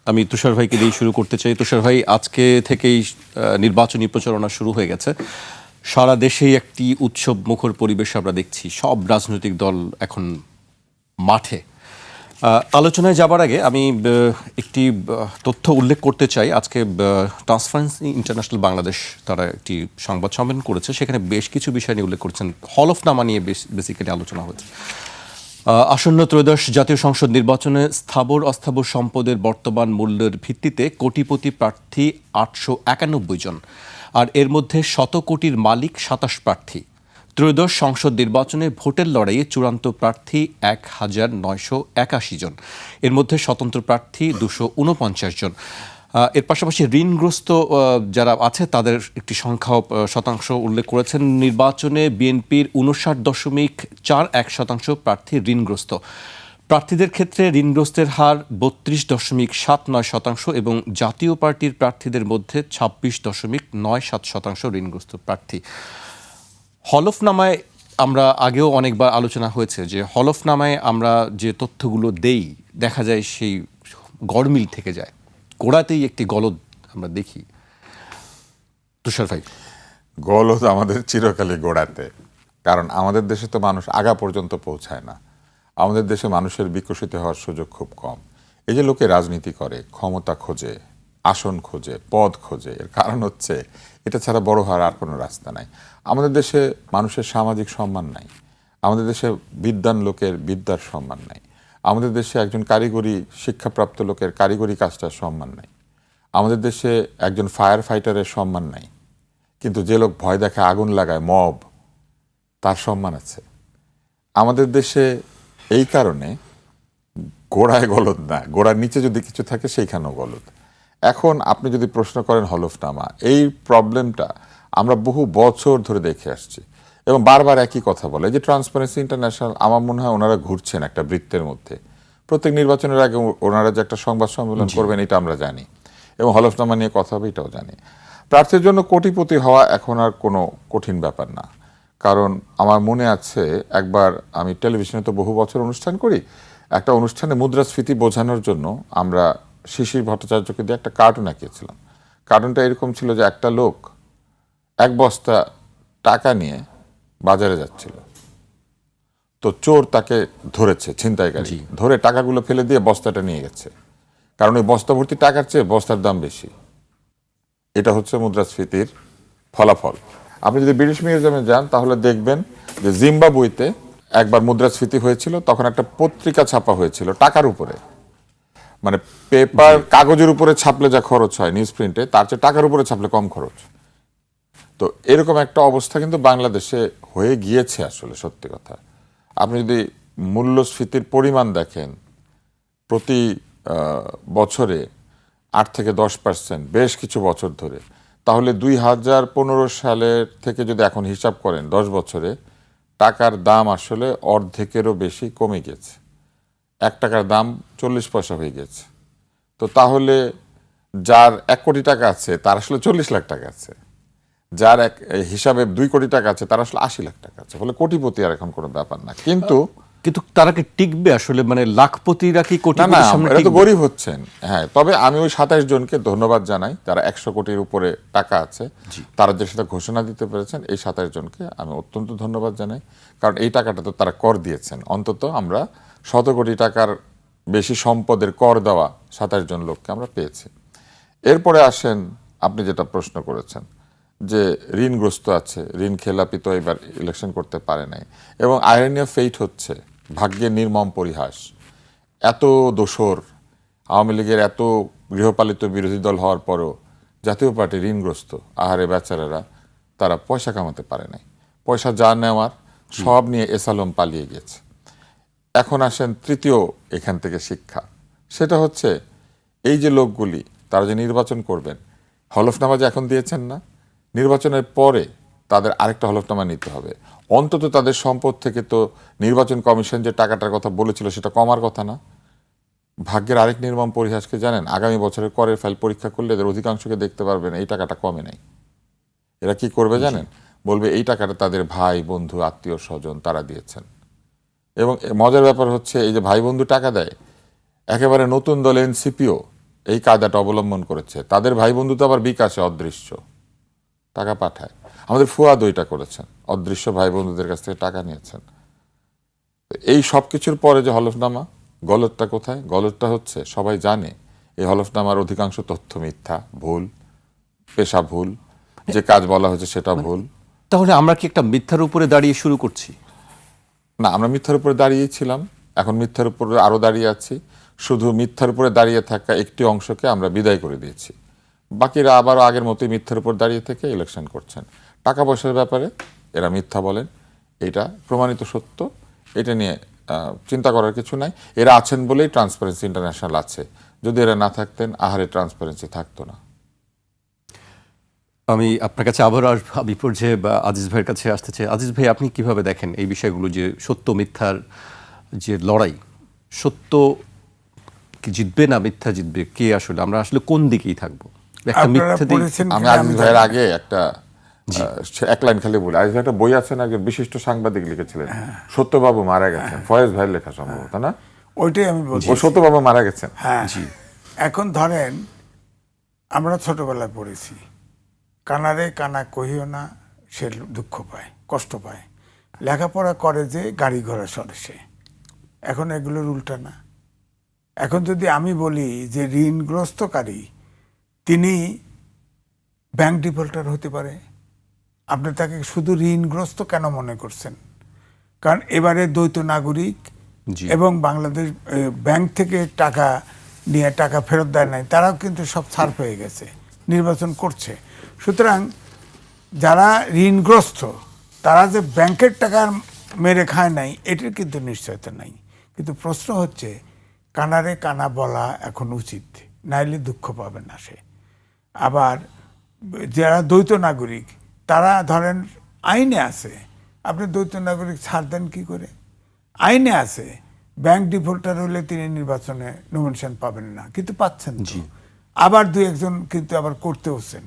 আমি তুষার ভাইকে দিয়ে শুরু করতে চাই। তুষার ভাই, আজকে থেকেই নির্বাচনী প্রচারণা শুরু হয়ে গেছে। সারা দেশেই একটি উৎসব মুখর পরিবেশ আমরা দেখছি। সব রাজনৈতিক দল এখন মাঠে। আলোচনায় যাবার আগে আমি একটি তথ্য উল্লেখ করতে চাই। আজকে ট্রান্সপারেন্সি ইন্টারন্যাশনাল বাংলাদেশ তারা একটি সংবাদ সম্মেলন করেছে, সেখানে বেশ কিছু বিষয় নিয়ে উল্লেখ করেছেন। হলফনামা নিয়ে বেসিক্যালি আলোচনা হয়েছে। আসন্ন ত্রয়োদশ জাতীয় সংসদ নির্বাচনে স্থাবর অস্থাবর সম্পদের বর্তমান মূল্যের ভিত্তিতে কোটিপতি প্রার্থী 891 জন, আর এর মধ্যে শত কোটির মালিক 27 প্রার্থী। ত্রয়োদশ সংসদ নির্বাচনে ভোটের লড়াইয়ে চূড়ান্ত প্রার্থী 1981 জন, এর মধ্যে স্বতন্ত্র প্রার্থী 249 জন। এর পাশাপাশি ঋণগ্রস্ত যারা আছে তাদের একটি সংখ্যাও শতাংশ উল্লেখ করেছেন। নির্বাচনে বিএনপির 59.41% প্রার্থী ঋণগ্রস্ত। প্রার্থীদের ক্ষেত্রে ঋণগ্রস্তের হার 32.79% এবং জাতীয় পার্টির প্রার্থীদের মধ্যে 26.97% ঋণগ্রস্ত প্রার্থী। হলফনামায় আমরা আগেও অনেকবার আলোচনা হয়েছে যে হলফনামায় আমরা যে তথ্যগুলো দেই দেখা যায় সেই গড়মিল থেকে যায়, গোড়াতেই একটি গলদ আমরা দেখি। তুষার ভাই, গলদ আমাদের চিরকালই গোড়াতে, কারণ আমাদের দেশে তো মানুষ আগা পর্যন্ত পৌঁছায় না। আমাদের দেশে মানুষের বিকশিত হওয়ার সুযোগ খুব কম। এই যে লোকে রাজনীতি করে, ক্ষমতা খোঁজে, আসন খোঁজে, পদ খোঁজে, এর কারণ হচ্ছে এটা ছাড়া বড় হওয়ার আর কোনো রাস্তা নাই। আমাদের দেশে মানুষের সামাজিক সম্মান নাই। আমাদের দেশে বিদ্বান লোকের বিদ্যার সম্মান নাই। আমাদের দেশে একজন কারিগরি শিক্ষাপ্রাপ্ত লোকের কারিগরি কাজটার সম্মান নাই। আমাদের দেশে একজন ফায়ার ফাইটারের সম্মান নাই, কিন্তু যে লোক ভয় দেখে আগুন লাগায় মব, তার সম্মান আছে। আমাদের দেশে এই কারণে গোড়ায় গলদ না, গোড়ার নিচে যদি কিছু থাকে সেইখানেও গলদ। এখন আপনি যদি প্রশ্ন করেন হলফনামা, এই প্রবলেমটা আমরা বহু বছর ধরে দেখে আসছি এবং বারবার একই কথা বলে। যে ট্রান্সপারেন্সি ইন্টারন্যাশনাল, আমার মনে হয় ওনারা ঘুরছেন একটা বৃত্তের মধ্যে। প্রত্যেক নির্বাচনের আগে ওনারা যে একটা সংবাদ সম্মেলন করবেন এটা আমরা জানি, এবং হলফনামা নিয়ে কথা হবে এটাও জানি। প্রার্থীর জন্য কোটিপতি হওয়া এখন আর কোনো কঠিন ব্যাপার না, কারণ আমার মনে আছে একবার আমি টেলিভিশনে তো বহু বছর অনুষ্ঠান করি, একটা অনুষ্ঠানে মুদ্রাস্ফীতি বোঝানোর জন্য আমরা শিশির ভট্টাচার্যকে দিয়ে একটা কার্টুন আঁকিয়েছিলাম। কার্টুনটা এরকম ছিল যে একটা লোক এক বস্তা টাকা নিয়ে বাজারে যাচ্ছিল, তো চোর তাকে ধরেছে, ছিনতাইকারী ধরে টাকাগুলো ফেলে দিয়ে বস্তাটা নিয়ে গেছে, কারণ ওই বস্তা ভর্তি টাকার চেয়ে বস্তার দাম বেশি। এটা হচ্ছে মুদ্রাস্ফীতির ফলাফল। আপনি যদি ব্রিটিশ মিউজিয়ামে যান তাহলে দেখবেন যে জিম্বাবুয়েতে একবার মুদ্রাস্ফীতি হয়েছিল, তখন একটা পত্রিকা ছাপা হয়েছিল টাকার উপরে, মানে পেপার কাগজের উপরে ছাপলে যা খরচ হয় নিউজ প্রিন্টে, তার চেয়ে টাকার উপরে ছাপলে কম খরচ। তো এরকম একটা অবস্থা কিন্তু বাংলাদেশে হয়ে গিয়েছে। আসলে সত্যি কথা, আপনি যদি মূল্যস্ফীতির পরিমাণ দেখেন প্রতি বছরে 8 থেকে 10% বেশ কিছু বছর ধরে, তাহলে 2015 সালের থেকে যদি এখন হিসাব করেন 10 বছরে টাকার দাম আসলে অর্ধেকেরও বেশি কমে গেছে। 1 টাকার দাম 40 পয়সা হয়ে গেছে। তো তাহলে যার 1 কোটি টাকা আছে তার আসলে 40 লাখ টাকা আছে, যার হিসাবে 2 কোটি টাকা আছে তার আসলে 80 লাখ টাকা আছে। ফলে কোটিপতি আর এখন কোনো ব্যাপার না। কিন্তু তারা কি টিকবে আসলে? মানে লাখপতিরা কি কোটিপতির সামনে এটা তো টিকবে? গরিব হচ্ছেন। হ্যাঁ, তবে আমি ওই 27 জনকে ধন্যবাদ জানাই যারা 100 কোটির উপরে টাকা আছে, তারা যে সেটা ঘোষণা দিতে পেরেছেন, এই 27 জনকে আমি অত্যন্ত ধন্যবাদ জানাই। কারণ এই টাকাটা তো তারা কর দিয়েছেন। অন্তত আমরা 100 কোটি টাকার বেশি সম্পদের কর দেওয়া 27 জন লোককে আমরা পেয়েছি। এরপরে আসেন আপনি যেটা প্রশ্ন করেছেন যে ঋণগ্রস্ত আছে, ঋণ খেলাপি তো এবার ইলেকশন করতে পারে নাই, এবং আইরনি অফ ফেইট হচ্ছে, ভাগ্যের নির্মম পরিহাস, এত দোসর আওয়ামী লীগের এত গৃহপালিত বিরোধী দল হওয়ার পরও জাতীয় পার্টি ঋণগ্রস্ত। আহারে বেচারারা, তারা পয়সা কামাতে পারে নাই, পয়সা যা নেওয়ার সব নিয়ে এসালম পালিয়ে গেছে। এখন আসেন তৃতীয় এখান থেকে শিক্ষা, সেটা হচ্ছে এই যে লোকগুলি তারা যে নির্বাচন করবেন, হলফনামা যে এখন দিয়েছেন না, নির্বাচনের পরে তাদের আরেকটা হলফনামা নিতে হবে। অন্তত তাদের সম্পদ থেকে তো নির্বাচন কমিশন যে টাকাটার কথা বলেছিল সেটা কমার কথা না। ভাগ্যের আরেক নির্মম পরিহাসকে জানেন, আগামী বছরের করের ফাইল পরীক্ষা করলে এদের অধিকাংশকে দেখতে পারবেন এই টাকাটা কমে নাই। এরা কি করবে জানেন? বলবে এই টাকাটা তাদের ভাই বন্ধু আত্মীয় স্বজন তারা দিয়েছেন। এবং মজার ব্যাপার হচ্ছে এই যে ভাই বন্ধু টাকা দেয়, একেবারে নতুন দল এনসিপিও এই কায়দাটা অবলম্বন করেছে। তাদের ভাই বন্ধু তো আবার বিকাশে অদৃশ্য টাকা পাঠায়। আমাদের ফুয়াদ ওইটা করেছেন, অদৃশ্য ভাই বন্ধুদের কাছ থেকে টাকা নিয়েছেন। এই সব কিছুর পরে যে হলফনামা, গলতটা কোথায়? গলতটা হচ্ছে সবাই জানে এই হলফনামার অধিকাংশ তথ্য মিথ্যা, ভুল, পেশা ভুল, যে কাজ বলা হয়েছে সেটা ভুল। তাহলে আমরা কি একটা মিথ্যার উপরে দাঁড়িয়ে শুরু করছি? না, আমরা মিথ্যার উপরে দাঁড়িয়েই ছিলাম, এখন মিথ্যার উপরে আরো দাঁড়িয়ে আছি। শুধু মিথ্যার উপরে দাঁড়িয়ে থাকা একটি অংশকে আমরা বিদায় করে দিয়েছি, বাকিরা আবারও আগের মতোই মিথ্যার উপর দাঁড়িয়ে থেকে ইলেকশন করছেন। টাকা পয়সার ব্যাপারে এরা মিথ্যা বলেন, এটা প্রমাণিত সত্য, এটা নিয়ে চিন্তা করার কিছু নাই। এরা আছেন বলেই ট্রান্সপারেন্সি ইন্টারন্যাশনাল আছে, যদি এরা না থাকতেন আহারে ট্রান্সপারেন্সি থাকতো না। আমি আপনার কাছে আবারও আমি পর্যায়ে আজিজ ভাইয়ের কাছে আসতে চাই। আজিজ ভাই, আপনি কিভাবে দেখেন এই বিষয়গুলো, যে সত্য মিথ্যার যে লড়াই, সত্য কি জিতবে না মিথ্যা জিতবে, কে আসলে, আমরা আসলে কোন দিকেই থাকবো? একটা মিথ্যা আমি আজিজ ভাইয়ের আগে একটা এক লাইন খালি বলি। আজিজ ভাই একটা বই আছেন, একজন বিশিষ্ট সাংবাদিক লিখেছিলেন, সত্যবাবু মারা গেছেন, ফয়েজ ভাইয়ের লেখা সম্ভবত, না? ওইটাই আমি বলছি, সত্যবাবু মারা গেছেন। হ্যাঁ। জি। এখন ধরেন আমরা ছোটবেলায় পড়েছি, কানারে কানা কহিও না, সে দুঃখ পায়, কষ্ট পায়, লেখাপড়া করে যে গাড়ি ঘোড়া সরে সে। এখন এগুলোর উল্টা না। এখন যদি আমি বলি যে ঋণগ্রস্তকারী তিনি ব্যাংক ডিফল্টার হতে পারে, আপনি তাকে শুধু ঋণগ্রস্ত কেন মনে করছেন? কারণ এবারে দ্বৈত নাগরিক জি। এবং বাংলাদেশ ব্যাংক থেকে টাকা নিয়ে টাকা ফেরত দেয় নাই, তারাও কিন্তু সব ছাড় পেয়ে গেছে, নির্বাচন করছে। সুতরাং যারা ঋণগ্রস্ত তারা যে ব্যাংকের টাকা মেরে খায় নাই, এটির কিন্তু নিশ্চয়তা নাই। কিন্তু প্রশ্ন হচ্ছে, কানারে কানা বলা এখন উচিত, নাইলে দুঃখ পাবে না সে। আবার যারা দ্বৈত নাগরিক, তারা ধরেন আইনে আছে, আপনি দ্বৈত নাগরিক ছাড় দেন কি করে? আইনে আছে ব্যাংক ডিফল্টার হলে তিনি নির্বাচনে নমিনেশন পাবেন না, কিন্তু পাচ্ছেন তো। আবার দুই একজন কিন্তু আবার করতে হচ্ছেন,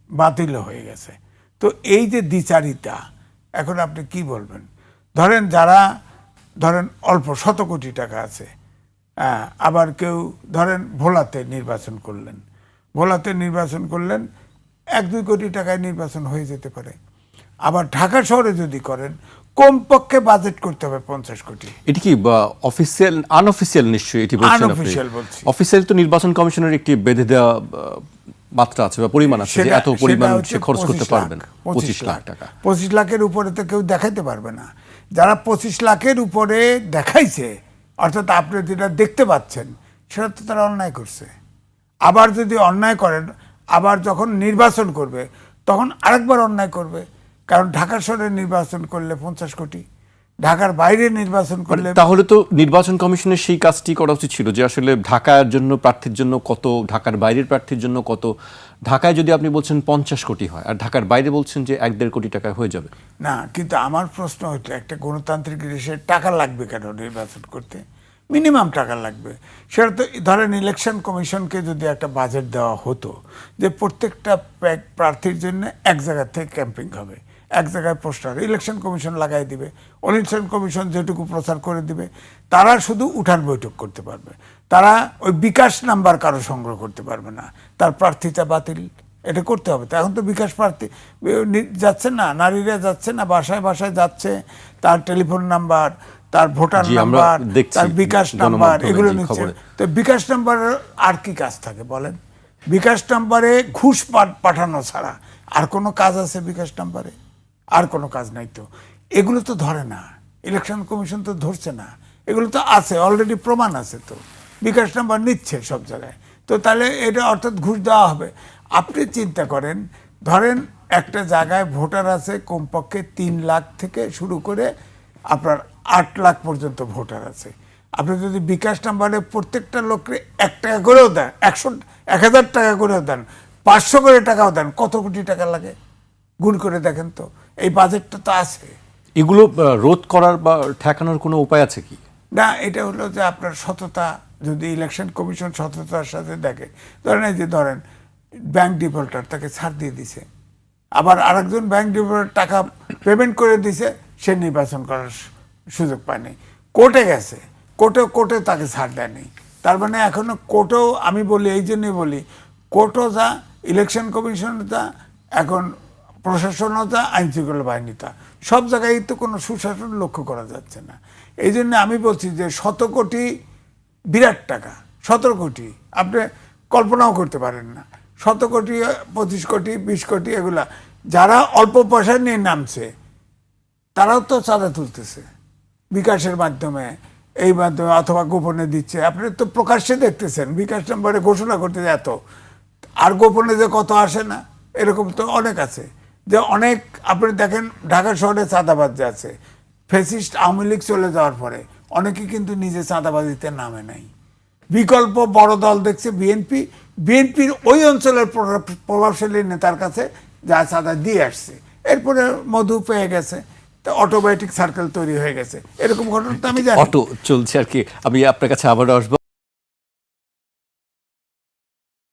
বাতিলও হয়ে গেছে। তো এই যে দ্বিচারিতা, এখন আপনি কি বলবেন? ধরেন যারা ধরেন অল্প শত কোটি টাকা আছে, আবার কেউ ধরেন ভোলাতে নির্বাচন করলেন, ভোলাতে নির্বাচন করলেন 1-2 কোটি টাকায় নির্বাচন হয়ে যেতে পারে। আবার ঢাকা শহরে যদি করেন, কমপক্ষে বাজেট করতে হবে 50 কোটি। এটি কি অফিসিয়াল, আনঅফিসিয়াল? নিশ্চয়ই এটি বলছেন আপনি। আনঅফিসিয়াল বলছি। অফিসিয়াল তো নির্বাচন কমিশনের একটি বেঁধে দেওয়া মাত্রা আছে বা পরিমাণ আছে, যে এত পরিমাণ সে খরচ করতে পারবেন। 25 লাখ টাকা। 25 লাখের উপরে তো কেউ দেখাইতে পারবে না। যারা 25 লাখের উপরে দেখাইছে, অর্থাৎ আপনি যেটা দেখতে পাচ্ছেন, সেটা তো তারা অন্যায় করছে। আবার যদি অন্যায় করেন, আবার যখন নির্বাচন করবে তখন আরেকবার অন্যায় করবে। কারণ ঢাকা শহরে নির্বাচন করলে 50 কোটি, ঢাকার বাইরে নির্বাচন করলে। তাহলে তো নির্বাচন কমিশনের সেই কাজটি করা উচিত ছিল, যে আসলে ঢাকার জন্য প্রার্থীর জন্য কত, ঢাকার বাইরের প্রার্থীর জন্য কত। ঢাকায় যদি আপনি বলছেন 50 কোটি হয়, আর ঢাকার বাইরে বলছেন যে 1-1.5 কোটি টাকায় হয়ে যাবে। না, কিন্তু আমার প্রশ্ন হচ্ছে, একটা গণতান্ত্রিক দেশে টাকা লাগবে কেন নির্বাচন করতে? মিনিমাম টাকা লাগবে। সেটা তো ধরেন ইলেকশন কমিশনকে যদি একটা বাজেট দেওয়া হতো, যে প্রত্যেকটা প্রার্থীর জন্য এক জায়গা থেকে ক্যাম্পিং হবে, এক জায়গায় পোস্টার ইলেকশন কমিশন লাগাই দিবে, ইলেকশন কমিশন যেটুকু প্রচার করে দিবে, তারা শুধু উঠান বৈঠক করতে পারবে। তারা ওই বিকাশ নাম্বার কারো সংগ্রহ করতে পারবে না, তার প্রার্থীতা বাতিল, এটা করতে হবে। তো এখন তো বিকাশ প্রার্থী যাচ্ছে না, নারীরা যাচ্ছে না, বাসায় বাসায় যাচ্ছে, তার টেলিফোন নাম্বার, তার ভোটার নাম্বার, তার বিকাশ নাম্বার, এগুলো নিচ্ছে। তো বিকাশ নাম্বারের আর কি কাজ থাকে বলেন? বিকাশ নাম্বারে ঘুষ পাঠানো ছাড়া আর কোনো কাজ আছে বিকাশ নাম্বারে? আর কোনো কাজ নাই তো। এগুলো তো ধরে না, ইলেকশন কমিশন তো ধরছে না। এগুলো তো আছে, অলরেডি প্রমাণ আছে, তো বিকাশ নাম্বার নিচ্ছে সব জায়গায়। তো তাহলে এটা অর্থাৎ ঘুষ দেওয়া হবে। আপনি চিন্তা করেন, ধরেন একটা জায়গায় ভোটার আছে কমপক্ষে 3 লাখ থেকে শুরু করে আপনার 8 লাখ পর্যন্ত ভোটার আছে। আপনি যদি বিকাশ নাম্বারে প্রত্যেকটা লোককে 1 টাকা করেও দেন, 1000 টাকা করেও দেন, 500 করে টাকাও দেন, কত কোটি টাকা লাগে? গুণ করে দেখেন তো। এই বাজেটটা তো আছে। এগুলো রোধ করার বা ঠেকানোর কোনো উপায় আছে কি? না, এটা হলো যে আপনার সততা, যদি ইলেকশন কমিশন সততার সাথে দেখে, ধরেন এই যে ধরেন ব্যাংক ডিফল্টার, তাকে ছাড় দিয়ে দিছে, আবার আরেকজন ব্যাংক ডিফল্টার টাকা পেমেন্ট করে দিছে, সে নির্বাচন করার সুযোগ পায়নি, কোর্টে গেছে, কোর্টে তাকে ছাড় দেয়নি, তার মানে এখনো কোর্টও, আমি বলি এই জন্যই বলি, কোর্টও যা, ইলেকশন কমিশনও যা, এখন প্রশাসনও যা, আইন শৃঙ্খলা বাহিনী তা, সব জায়গায় তো কোনো সুশাসন লক্ষ্য করা যাচ্ছে না। এই জন্য আমি বলছি যে 100 কোটি বিরাট টাকা, 17 কোটি আপনি কল্পনাও করতে পারেন না। 100 কোটি, 25 কোটি, 20 কোটি, এগুলা যারা অল্প পয়সা নিয়ে নামছে তারাও তো চাঁদা তুলতেছে বিকাশের মাধ্যমে, এই মাধ্যমে, অথবা গোপনে দিচ্ছে। আপনি তো প্রকাশ্যে দেখতেছেন বিকাশ নম্বরে ঘোষণা করতে এত, আর গোপনে যে কত আসে না, এরকম তো অনেক আছে। যে অনেক আপনি দেখেন ঢাকা শহরে চাঁদাবাজ যে আছে, ফ্যাসিস্ট আওয়ামী লীগ চলে যাওয়ার পরে অনেকে কিন্তু নিজে চাঁদাবাজিতে নামে নাই। বিকল্প বড় দল দেখছে বিএনপি, বিএনপির ওই অঞ্চলের প্রভাবশালী নেতার কাছে যা চাঁদা দিয়ে আসছে, এরপরে মধু পেয়ে গেছে, তো অটোমেটিক সার্কেল তৈরি হয়ে গেছে। এরকম ঘটনা তো আমি জানি। অটো চলছে আর কি। আমি আপনার কাছে আবারও আসবো।